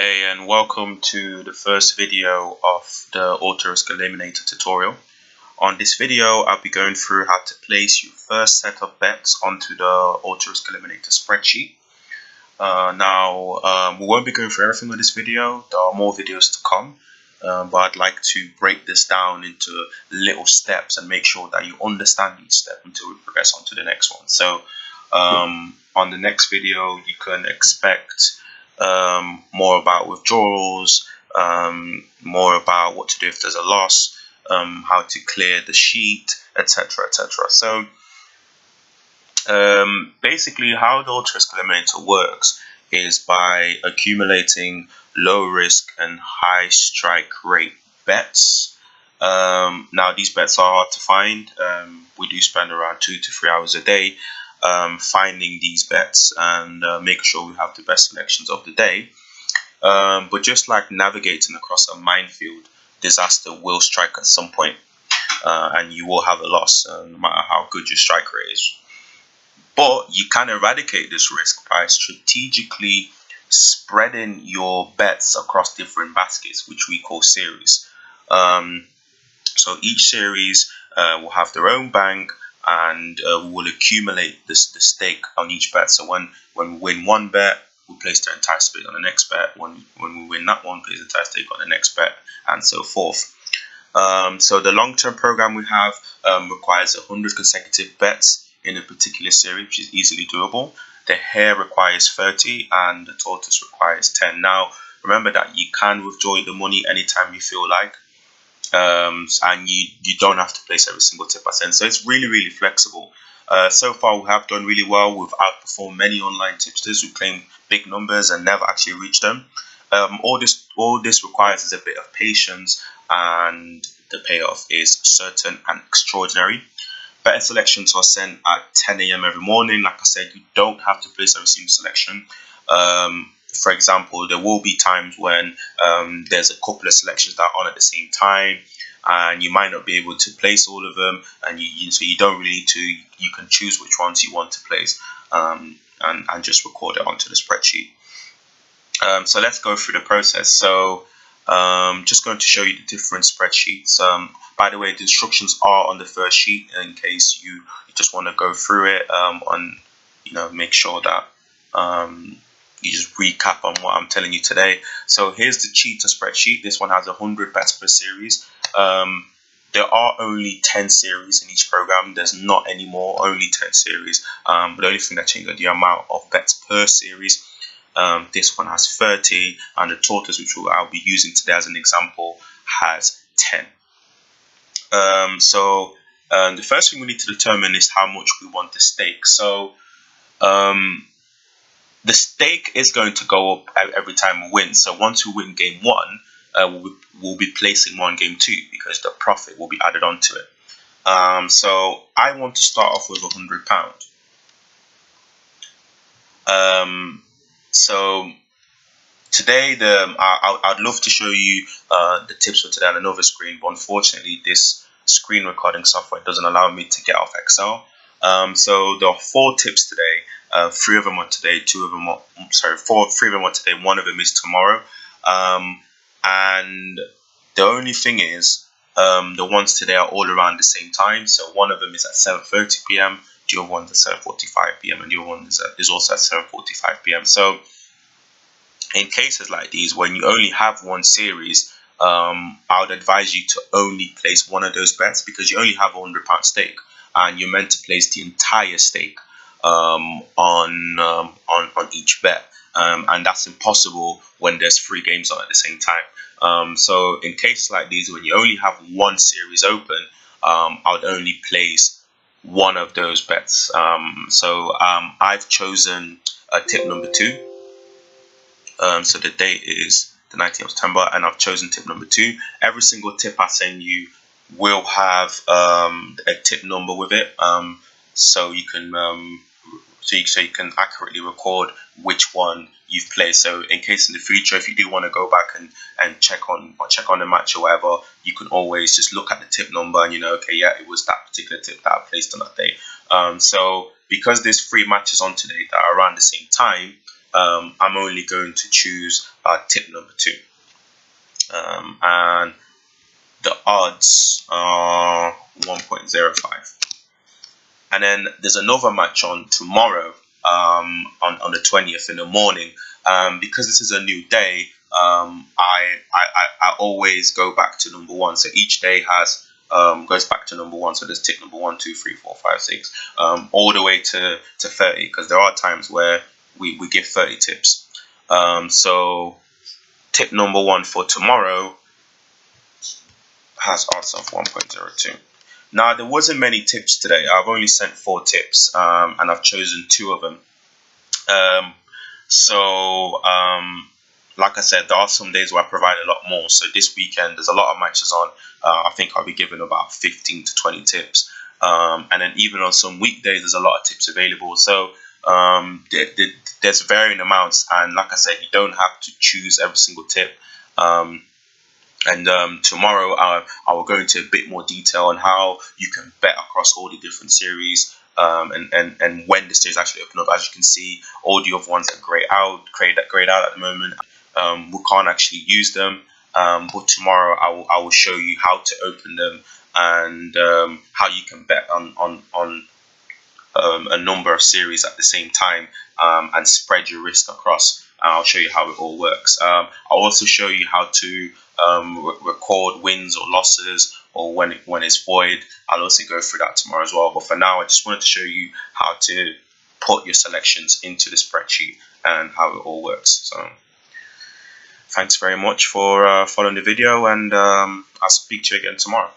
Hey, and welcome to the first video of the Auto Risk Eliminator tutorial. On this video, I'll be going through how to place your first set of bets onto the Auto Risk Eliminator spreadsheet. We won't be going through everything on this video. There are more videos to come, but I'd like to break this down into little steps and make sure that you understand each step until we progress on to the next one. So on the next video, you can expect more about withdrawals, more about what to do if there's a loss, how to clear the sheet, etc., etc. So basically, how the Auto Risk Eliminator works is by accumulating low risk and high strike rate bets. Now these bets are hard to find. We do spend around 2 to 3 hours a day finding these bets and making sure we have the best selections of the day. But just like navigating across a minefield, disaster will strike at some point, and you will have a loss, no matter how good your strike rate is. But you can eradicate this risk by strategically spreading your bets across different baskets, which we call series. So each series will have their own bank, and we will accumulate the stake on each bet. So when we win one bet, we place the entire stake on the next bet. When we win that one, place the entire stake on the next bet, and so forth. So the long-term program we have requires 100 consecutive bets in a particular series, which is easily doable. The hare requires 30 and the tortoise requires 10. Now remember that you can withdraw the money anytime you feel like, and you don't have to place every single tip I send. So it's really flexible. So far we have done really well. We've outperformed many online tipsters who claim big numbers and never actually reach them. All this requires is a bit of patience, and the payoff is certain and extraordinary. Better selections are sent at 10 a.m. every morning. Like I said, you don't have to place every single selection. For example, there will be times when there's a couple of selections that are on at the same time, and you might not be able to place all of them, and so you don't really need to. You can choose which ones you want to place, and just record it onto the spreadsheet. So let's go through the process. So just going to show you the different spreadsheets. By the way, the instructions are on the first sheet in case you just want to go through it, make sure that you just recap on what I'm telling you today. So here's the cheetah spreadsheet. This one has 100 bets per series. There are only 10 series in each program. There's not any more, only 10 series. But the only thing that changes is the amount of bets per series. This one has 30, and the tortoise, which I'll be using today as an example, has 10. The first thing we need to determine is how much we want to stake. So the stake is going to go up every time we win. So once we win game 1, we'll be placing one game 2 because the profit will be added onto it. So I want to start off with £100. So today, I'd love to show you the tips for today on another screen, but unfortunately, this screen recording software doesn't allow me to get off Excel. So there are 4 tips today. 3 of them are today. 3 of them are today. 1 of them is tomorrow. And the only thing is, the ones today are all around the same time. So one of them is at 7:30 p.m. The other one's at 7:45 p.m. and the other one is also at 7:45 p.m. So in cases like these, when you only have one series, I would advise you to only place one of those bets, because you only have £100 stake, and you're meant to place the entire stake on each bet, and that's impossible when there's 3 games on at the same time. So in cases like these, when you only have one series open, I would only place one of those bets. I've chosen tip number 2. So the date is the 19th of September, and I've chosen tip number 2. Every single tip I send you will have a tip number with it, so you can accurately record which one you've placed. So in case in the future, if you do want to go back and check on the match or whatever, you can always just look at the tip number and okay, yeah, it was that particular tip that I placed on that day. So because there's 3 matches on today that are around the same time, I'm only going to choose tip number 2. And the odds are 1.05. And then there's another match on tomorrow, on the 20th in the morning. Because this is a new day, I always go back to number 1. So each day has goes back to number 1. So there's tip number 1, 2, 3, 4, 5, 6, all the way to 30, because there are times where we give 30 tips. So tip number 1 for tomorrow has odds of 1.02. Now, there wasn't many tips today. I've only sent 4 tips, and I've chosen 2 of them. Like I said, there are some days where I provide a lot more. So this weekend, there's a lot of matches on. I think I'll be giving about 15 to 20 tips. And then even on some weekdays, there's a lot of tips available. So there's varying amounts. And like I said, you don't have to choose every single tip. Tomorrow I will go into a bit more detail on how you can bet across all the different series, and when the series actually open up. As you can see, all the other ones are grayed out at the moment. We can't actually use them, but tomorrow I will show you how to open them, and how you can bet on a number of series at the same time, and spread your risk across. I'll show you how it all works. I'll also show you how to record wins or losses, or when it's void. I'll also go through that tomorrow as well. But for now, I just wanted to show you how to put your selections into the spreadsheet and how it all works. So thanks very much for following the video, and I'll speak to you again tomorrow.